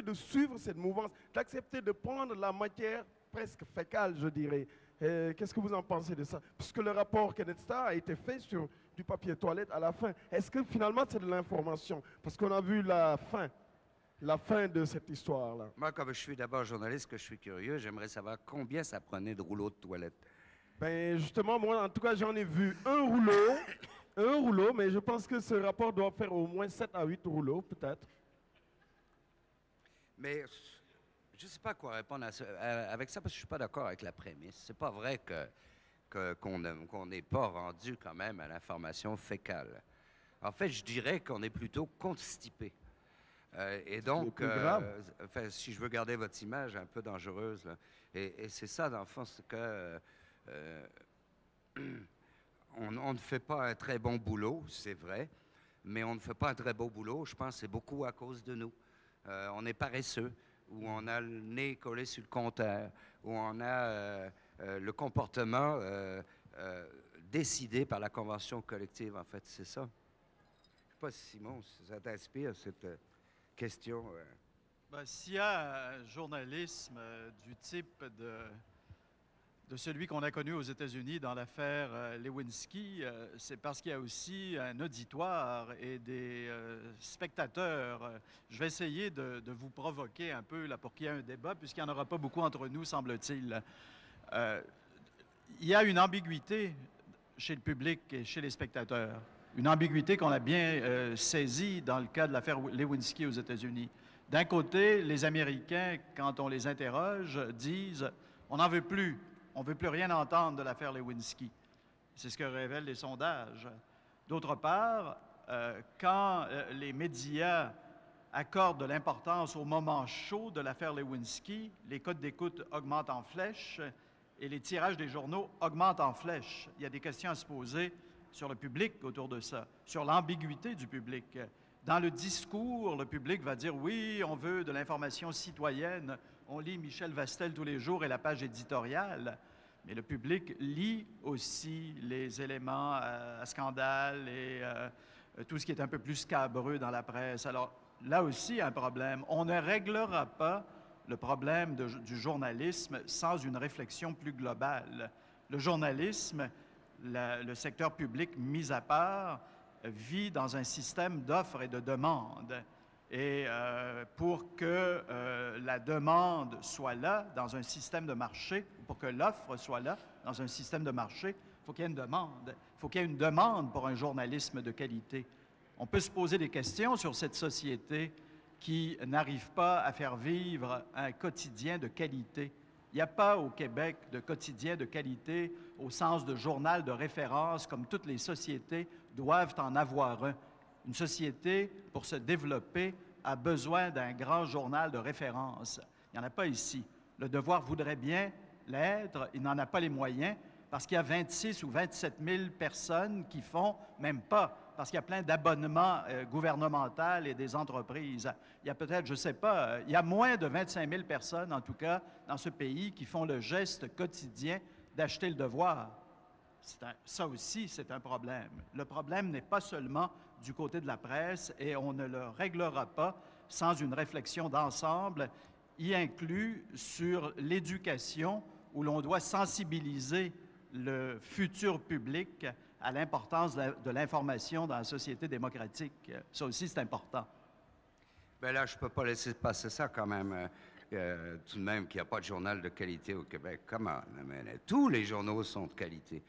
de suivre cette mouvance, d'accepter de prendre la matière presque fécale, je dirais? Qu'est-ce que vous en pensez de ça? Puisque le rapport Kenneth Starr a été fait sur du papier toilette à la fin. Est-ce que finalement c'est de l'information? Parce qu'on a vu la fin de cette histoire-là. Moi, comme je suis d'abord journaliste, que je suis curieux, j'aimerais savoir combien ça prenait de rouleaux de toilette. Ben justement, moi, en tout cas, j'en ai vu un rouleau, mais je pense que ce rapport doit faire au moins 7 à 8 rouleaux, peut-être. Mais je ne sais pas quoi répondre avec ça, parce que je ne suis pas d'accord avec la prémisse. C'est pas vrai qu'on n'est pas rendu quand même à l'information fécale. En fait, je dirais qu'on est plutôt constipé. Et donc, plus grave. enfin, si je veux garder votre image un peu dangereuse, là, et c'est ça, dans le fond, c'est que on ne fait pas un très bon boulot, c'est vrai, mais on ne fait pas un très beau boulot. Je pense que c'est beaucoup à cause de nous. On est paresseux, ou on a le nez collé sur le compteur, ou on a le comportement décidé par la convention collective. En fait, c'est ça. Je ne sais pas si, Simon, si ça t'inspire, cette question. Ben, s'il y a un journalisme du type de celui qu'on a connu aux États-Unis dans l'affaire Lewinsky, c'est parce qu'il y a aussi un auditoire et des spectateurs. Je vais essayer de vous provoquer un peu là, pour qu'il y ait un débat, puisqu'il n'y en aura pas beaucoup entre nous, semble-t-il. Il y a une ambiguïté chez le public et chez les spectateurs. Une ambiguïté qu'on a bien saisie dans le cas de l'affaire Lewinsky aux États-Unis. D'un côté, les Américains, quand on les interroge, disent « on n'en veut plus, on ne veut plus rien entendre de l'affaire Lewinsky ». C'est ce que révèlent les sondages. D'autre part, quand les médias accordent de l'importance au moment chaud de l'affaire Lewinsky, les codes d'écoute augmentent en flèche et les tirages des journaux augmentent en flèche. Il y a des questions à se poser sur le public autour de ça, sur l'ambiguïté du public. Dans le discours, le public va dire « oui, on veut de l'information citoyenne, on lit Michel Vastel tous les jours et la page éditoriale », mais le public lit aussi les éléments à scandale et tout ce qui est un peu plus scabreux dans la presse. Alors, là aussi, il y a un problème. On ne réglera pas le problème du journalisme sans une réflexion plus globale. Le journalisme, le secteur public mis à part, vit dans un système d'offres et de demandes. Et pour que la demande soit là dans un système de marché, pour que l'offre soit là dans un système de marché, il faut qu'il y ait une demande. Il faut qu'il y ait une demande pour un journalisme de qualité. On peut se poser des questions sur cette société qui n'arrive pas à faire vivre un quotidien de qualité. Il n'y a pas au Québec de quotidien de qualité au sens de journal de référence comme toutes les sociétés doivent en avoir un. Une société, pour se développer, a besoin d'un grand journal de référence. Il n'y en a pas ici. Le Devoir voudrait bien l'être, il n'en a pas les moyens parce qu'il y a 26 ou 27 000 personnes qui font, même pas, parce qu'il y a plein d'abonnements gouvernementaux et des entreprises. Il y a peut-être, je ne sais pas, il y a moins de 25 000 personnes, en tout cas, dans ce pays qui font le geste quotidien d'acheter le Devoir. Ça aussi, c'est un problème. Le problème n'est pas seulement du côté de la presse et on ne le réglera pas sans une réflexion d'ensemble, y inclus sur l'éducation où l'on doit sensibiliser le futur public à l'importance de l'information dans la société démocratique. Ça aussi, c'est important. Bien là, je ne peux pas laisser passer ça quand même. Tout de même qu'il n'y a pas de journal de qualité au Québec. Comment? Tous les journaux sont de qualité.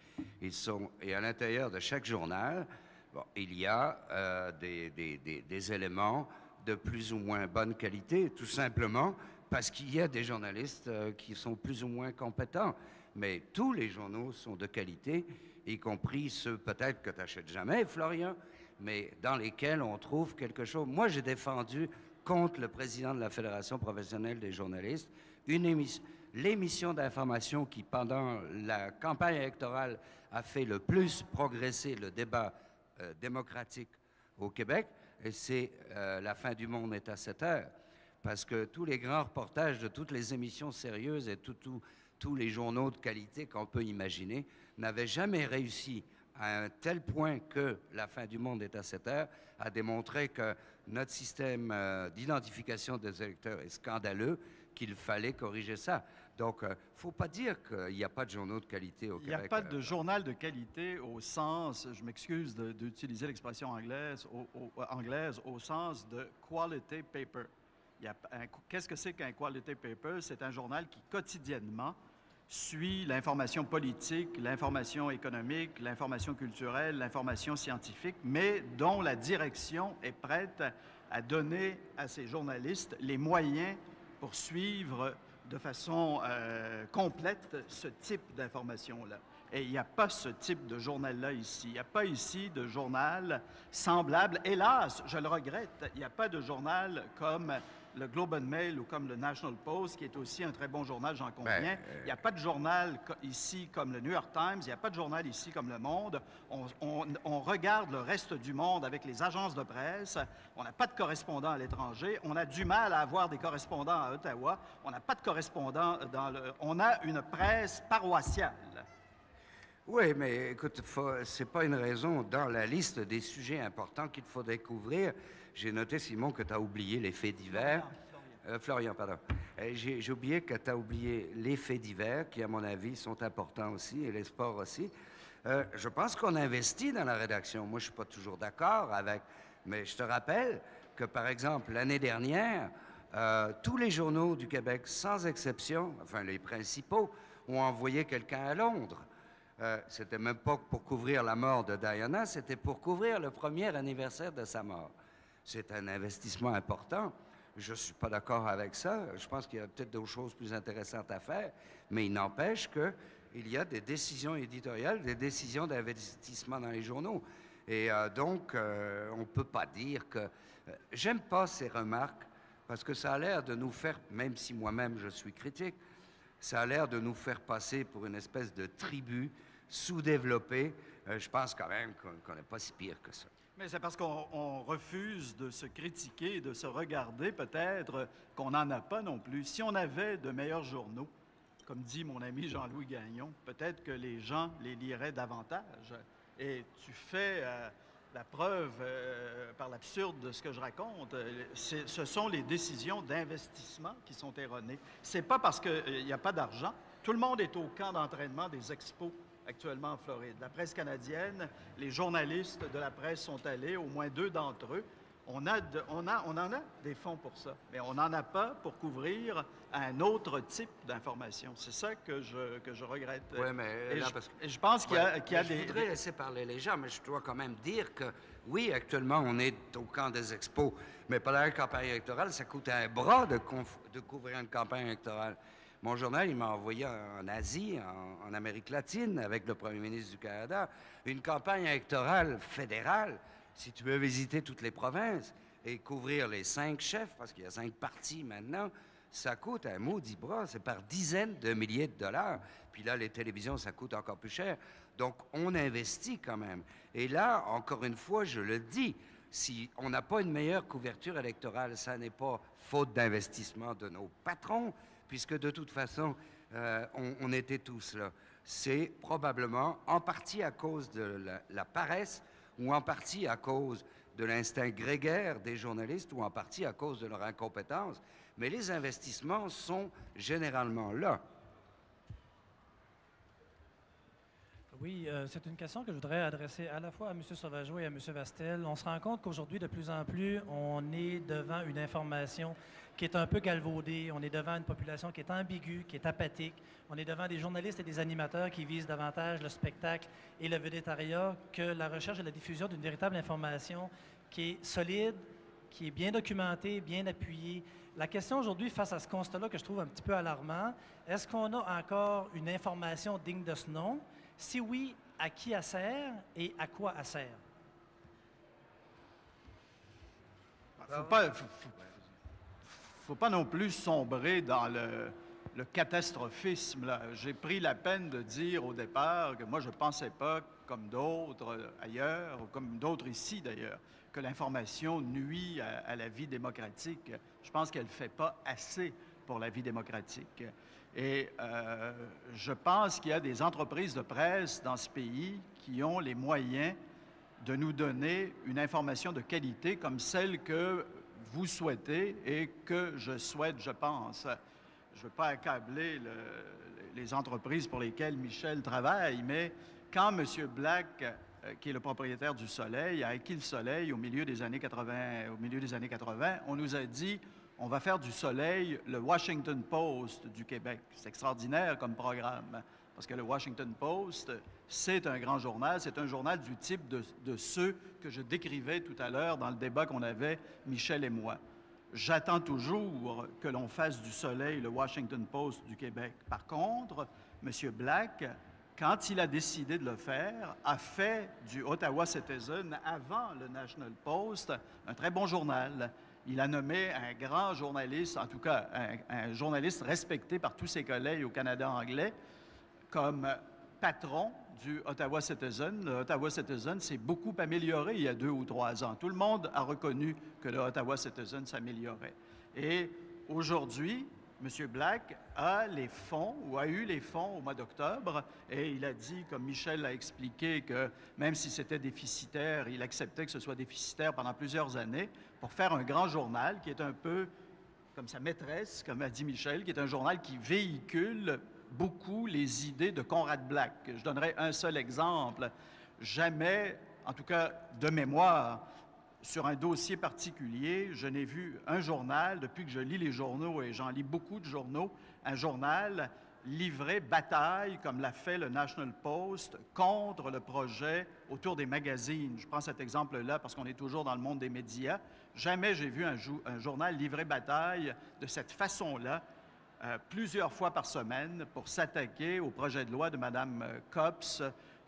Et à l'intérieur de chaque journal, bon, il y a des éléments de plus ou moins bonne qualité, tout simplement parce qu'il y a des journalistes qui sont plus ou moins compétents. Mais tous les journaux sont de qualité, y compris ceux peut-être que tu n'achètes jamais, Florian, mais dans lesquels on trouve quelque chose. Moi, j'ai défendu contre le président de la Fédération professionnelle des journalistes l'émission d'information qui, pendant la campagne électorale, a fait le plus progresser le débat démocratique au Québec, et c'est La fin du monde est à 7 heures. Parce que tous les grands reportages de toutes les émissions sérieuses et tous les journaux de qualité qu'on peut imaginer n'avaient jamais réussi à un tel point que La fin du monde est à 7 heures à démontrer que notre système d'identification des électeurs est scandaleux, qu'il fallait corriger ça. Donc, il ne faut pas dire qu'il n'y a pas de journaux de qualité au Québec. Il n'y a pas de journal de qualité au sens, je m'excuse d'utiliser l'expression anglaise, au sens de quality paper. Qu'est-ce que c'est qu'un quality paper? C'est un journal qui quotidiennement suit l'information politique, l'information économique, l'information culturelle, l'information scientifique, mais dont la direction est prête à donner à ses journalistes les moyens pour suivre de façon complète ce type d'information-là. Et il n'y a pas ce type de journal-là ici. Il n'y a pas ici de journal semblable. Hélas, je le regrette, il n'y a pas de journal comme le Globe and Mail ou comme le National Post, qui est aussi un très bon journal, j'en conviens. Il n'y a pas de journal ici comme le New York Times, il n'y a pas de journal ici comme Le Monde. On regarde le reste du monde avec les agences de presse. On n'a pas de correspondants à l'étranger. On a du mal à avoir des correspondants à Ottawa. On n'a pas de correspondants On a une presse paroissiale. Oui, mais écoute, c'est pas une raison dans la liste des sujets importants qu'il faut découvrir. J'ai noté, Simon, que tu as oublié les faits divers. Florian, pardon. J'ai oublié que tu as oublié les faits divers, qui, à mon avis, sont importants aussi, et les sports aussi. Je pense qu'on investit dans la rédaction. Moi, je suis pas toujours d'accord avec, mais je te rappelle que, par exemple, l'année dernière, tous les journaux du Québec, sans exception, enfin les principaux, ont envoyé quelqu'un à Londres. C'était même pas pour couvrir la mort de Diana, c'était pour couvrir le premier anniversaire de sa mort. C'est un investissement important. Je ne suis pas d'accord avec ça. Je pense qu'il y a peut-être d'autres choses plus intéressantes à faire, mais il n'empêche qu'il y a des décisions éditoriales, des décisions d'investissement dans les journaux. Et donc, on ne peut pas dire que... J'aime pas ces remarques parce que ça a l'air de nous faire, même si moi-même je suis critique, ça a l'air de nous faire passer pour une espèce de tribu sous-développée. Je pense quand même qu'on n'est pas si pire que ça. Mais c'est parce qu'on refuse de se critiquer, de se regarder peut-être qu'on n'en a pas non plus. Si on avait de meilleurs journaux, comme dit mon ami Jean-Louis Gagnon, peut-être que les gens les liraient davantage. Et tu fais la preuve par l'absurde de ce que je raconte. Ce sont les décisions d'investissement qui sont erronées. C'est pas parce qu'il n'y a pas d'argent. Tout le monde est au camp d'entraînement des expos actuellement en Floride. La presse canadienne, les journalistes de la presse sont allés, au moins 2 d'entre eux. On en a des fonds pour ça, mais on n'en a pas pour couvrir un autre type d'information. C'est ça que je regrette. Oui, mais là, parce que... Et je pense qu'il y a des... Je voudrais laisser parler les gens, mais je dois quand même dire que, oui, actuellement, on est au camp des expos, mais pendant la campagne électorale, ça coûte un bras de couvrir une campagne électorale. Mon journal, il m'a envoyé en Asie, en Amérique latine, avec le premier ministre du Canada, une campagne électorale fédérale. Si tu veux visiter toutes les provinces et couvrir les 5 chefs, parce qu'il y a 5 partis maintenant, ça coûte un maudit bras. C'est par dizaines de milliers de dollars. Puis là, les télévisions, ça coûte encore plus cher. Donc, on investit quand même. Et là, encore une fois, je le dis, si on n'a pas une meilleure couverture électorale, ça n'est pas faute d'investissement de nos patrons, puisque de toute façon, on était tous là. C'est probablement en partie à cause de la paresse ou en partie à cause de l'instinct grégaire des journalistes ou en partie à cause de leur incompétence. Mais les investissements sont généralement là. Oui, c'est une question que je voudrais adresser à la fois à M. Sauvageau et à M. Vastel. On se rend compte qu'aujourd'hui, de plus en plus, on est devant une information qui est un peu galvaudée. On est devant une population qui est ambiguë, qui est apathique. On est devant des journalistes et des animateurs qui visent davantage le spectacle et le védétariat que la recherche et la diffusion d'une véritable information qui est solide, qui est bien documentée, bien appuyée. La question aujourd'hui, face à ce constat-là que je trouve un petit peu alarmant, est-ce qu'on a encore une information digne de ce nom? Si oui, à qui elle sert et à quoi elle sert? Faut pas non plus sombrer dans le catastrophisme. J'ai pris la peine de dire au départ que moi, je ne pensais pas, comme d'autres ailleurs, ou comme d'autres ici d'ailleurs, que l'information nuit à la vie démocratique. Je pense qu'elle ne fait pas assez pour la vie démocratique. Et je pense qu'il y a des entreprises de presse dans ce pays qui ont les moyens de nous donner une information de qualité comme celle que vous souhaitez et que je souhaite, je pense. Je ne veux pas accabler les entreprises pour lesquelles Michel travaille, mais quand M. Black, qui est le propriétaire du Soleil, a acquis le Soleil au milieu des années 80, on nous a dit on va faire du Soleil le Washington Post du Québec. C'est extraordinaire comme programme, parce que le Washington Post, c'est un grand journal, c'est un journal du type de ceux que je décrivais tout à l'heure dans le débat qu'on avait, Michel et moi. J'attends toujours que l'on fasse du Soleil le Washington Post du Québec. Par contre, M. Black quand il a décidé de le faire, a fait du Ottawa Citizen, avant le National Post, un très bon journal. Il a nommé un grand journaliste, en tout cas un journaliste respecté par tous ses collègues au Canada anglais, comme patron du Ottawa Citizen. Le Ottawa Citizen s'est beaucoup amélioré il y a 2 ou 3 ans. Tout le monde a reconnu que le Ottawa Citizen s'améliorait. Et aujourd'hui, M. Black a les fonds, ou a eu les fonds au mois d'octobre, et il a dit, comme Michel l'a expliqué, que même si c'était déficitaire, il acceptait que ce soit déficitaire pendant plusieurs années, pour faire un grand journal qui est un peu comme sa maîtresse, comme a dit Michel, qui est un journal qui véhicule beaucoup les idées de Conrad Black. Je donnerai un seul exemple. Jamais, en tout cas de mémoire, sur un dossier particulier, je n'ai vu un journal, depuis que je lis les journaux, et j'en lis beaucoup de journaux, un journal livrer bataille, comme l'a fait le National Post, contre le projet autour des magazines. Je prends cet exemple-là parce qu'on est toujours dans le monde des médias. Jamais j'ai vu un journal livrer bataille de cette façon-là, plusieurs fois par semaine, pour s'attaquer au projet de loi de Mme Copps,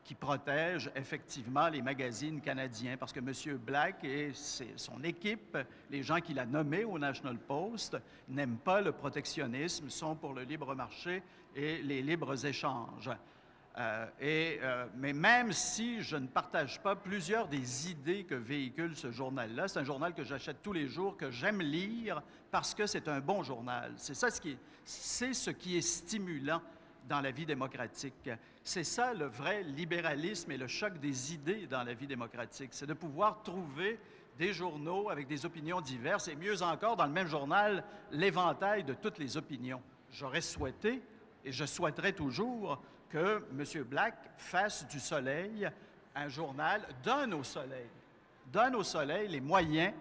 qui protège effectivement les magazines canadiens, parce que M. Black et son équipe, les gens qu'il a nommés au National Post, n'aiment pas le protectionnisme, sont pour le libre marché et les libres échanges. Mais même si je ne partage pas plusieurs des idées que véhicule ce journal-là, c'est un journal que j'achète tous les jours, que j'aime lire, parce que c'est un bon journal. C'est ce qui est stimulant dans la vie démocratique. C'est ça le vrai libéralisme et le choc des idées dans la vie démocratique. C'est de pouvoir trouver des journaux avec des opinions diverses et mieux encore, dans le même journal, l'éventail de toutes les opinions. J'aurais souhaité, et je souhaiterais toujours, que M. Black fasse du Soleil un journal, donne au Soleil les moyens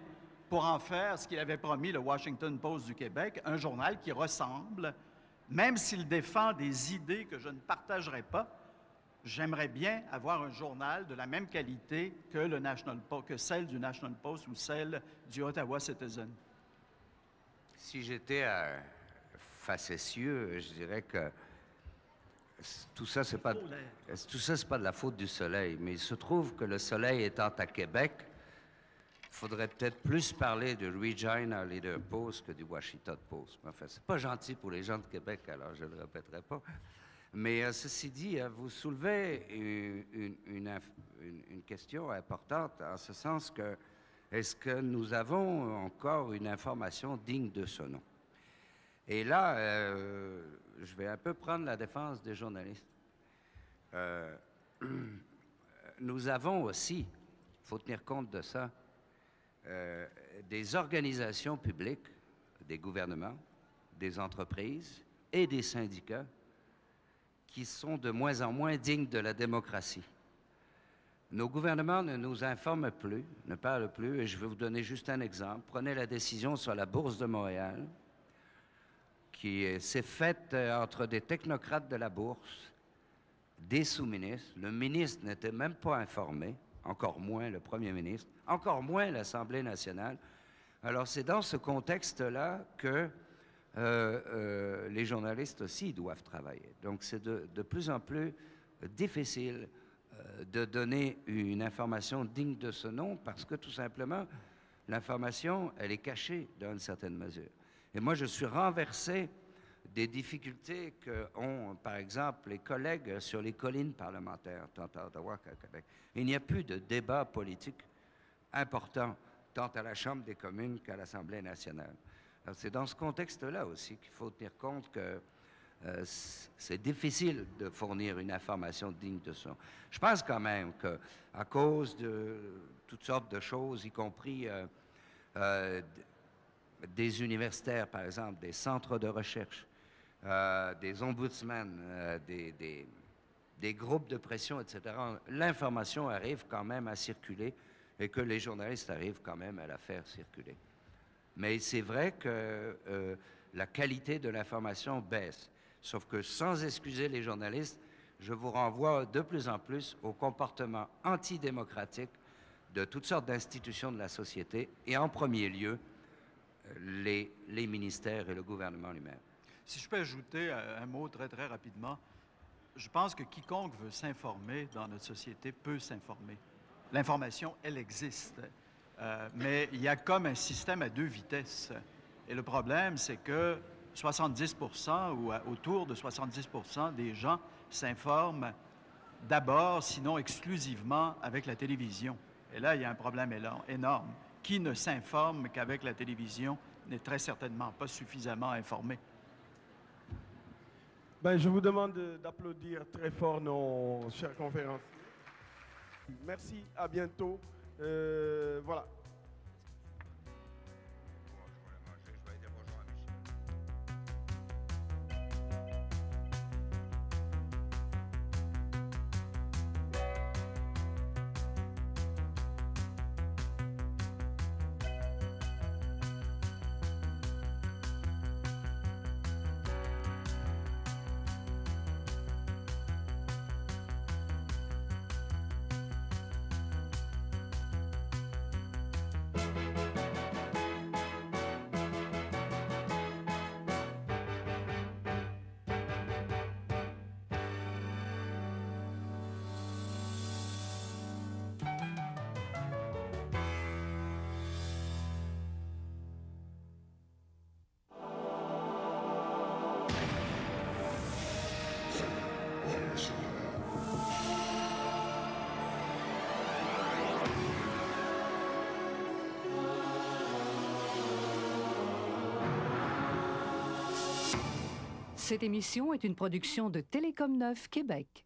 pour en faire ce qu'il avait promis le Washington Post du Québec, un journal qui ressemble, même s'il défend des idées que je ne partagerai pas, j'aimerais bien avoir un journal de la même qualité que le National Post, que celle du National Post ou celle du Ottawa Citizen. Si j'étais facétieux, je dirais que tout ça, c'est pas de la faute du Soleil. Mais il se trouve que le Soleil étant à Québec, il faudrait peut-être plus parler de Regina Leader Post que du Washington Post. Enfin, c'est pas gentil pour les gens de Québec, alors je ne le répéterai pas. Mais ceci dit, vous soulevez une question importante, en ce sens que est-ce que nous avons encore une information digne de ce nom? Et là, je vais un peu prendre la défense des journalistes. Nous avons aussi, il faut tenir compte de ça, des organisations publiques, des gouvernements, des entreprises et des syndicats qui sont de moins en moins dignes de la démocratie. Nos gouvernements ne nous informent plus, ne parlent plus, et je vais vous donner juste un exemple. Prenez la décision sur la Bourse de Montréal, qui s'est faite entre des technocrates de la Bourse, des sous-ministres. Le ministre n'était même pas informé, encore moins le premier ministre, encore moins l'Assemblée nationale. Alors, c'est dans ce contexte-là que les journalistes aussi doivent travailler. Donc, c'est de plus en plus difficile de donner une information digne de ce nom parce que, tout simplement, l'information, elle est cachée dans une certaine mesure. Et moi, je suis renversé des difficultés qu'ont, par exemple, les collègues sur les collines parlementaires, tant à Ottawa qu'à Québec. Il n'y a plus de débat politique important, tant à la Chambre des communes qu'à l'Assemblée nationale. C'est dans ce contexte-là aussi qu'il faut tenir compte que c'est difficile de fournir une information digne de ça. Je pense quand même qu'à cause de toutes sortes de choses, y compris des universitaires, par exemple, des centres de recherche, des ombudsman, des groupes de pression, etc., l'information arrive quand même à circuler et que les journalistes arrivent quand même à la faire circuler. Mais c'est vrai que la qualité de l'information baisse. Sauf que sans excuser les journalistes, je vous renvoie de plus en plus au comportement antidémocratique de toutes sortes d'institutions de la société et en premier lieu, les ministères et le gouvernement lui-même. Si je peux ajouter un mot très, très rapidement. je pense que quiconque veut s'informer dans notre société peut s'informer. L'information, elle existe. Mais il y a comme un système à 2 vitesses. Et le problème, c'est que 70 ou autour de 70 des gens s'informent d'abord, sinon exclusivement, avec la télévision. Et là, il y a un problème énorme. Qui ne s'informe qu'avec la télévision n'est très certainement pas suffisamment informé. Ben, je vous demande d'applaudir très fort nos chers conférenciers. Merci, à bientôt. Voilà. Cette émission est une production de Télécom 9 Québec.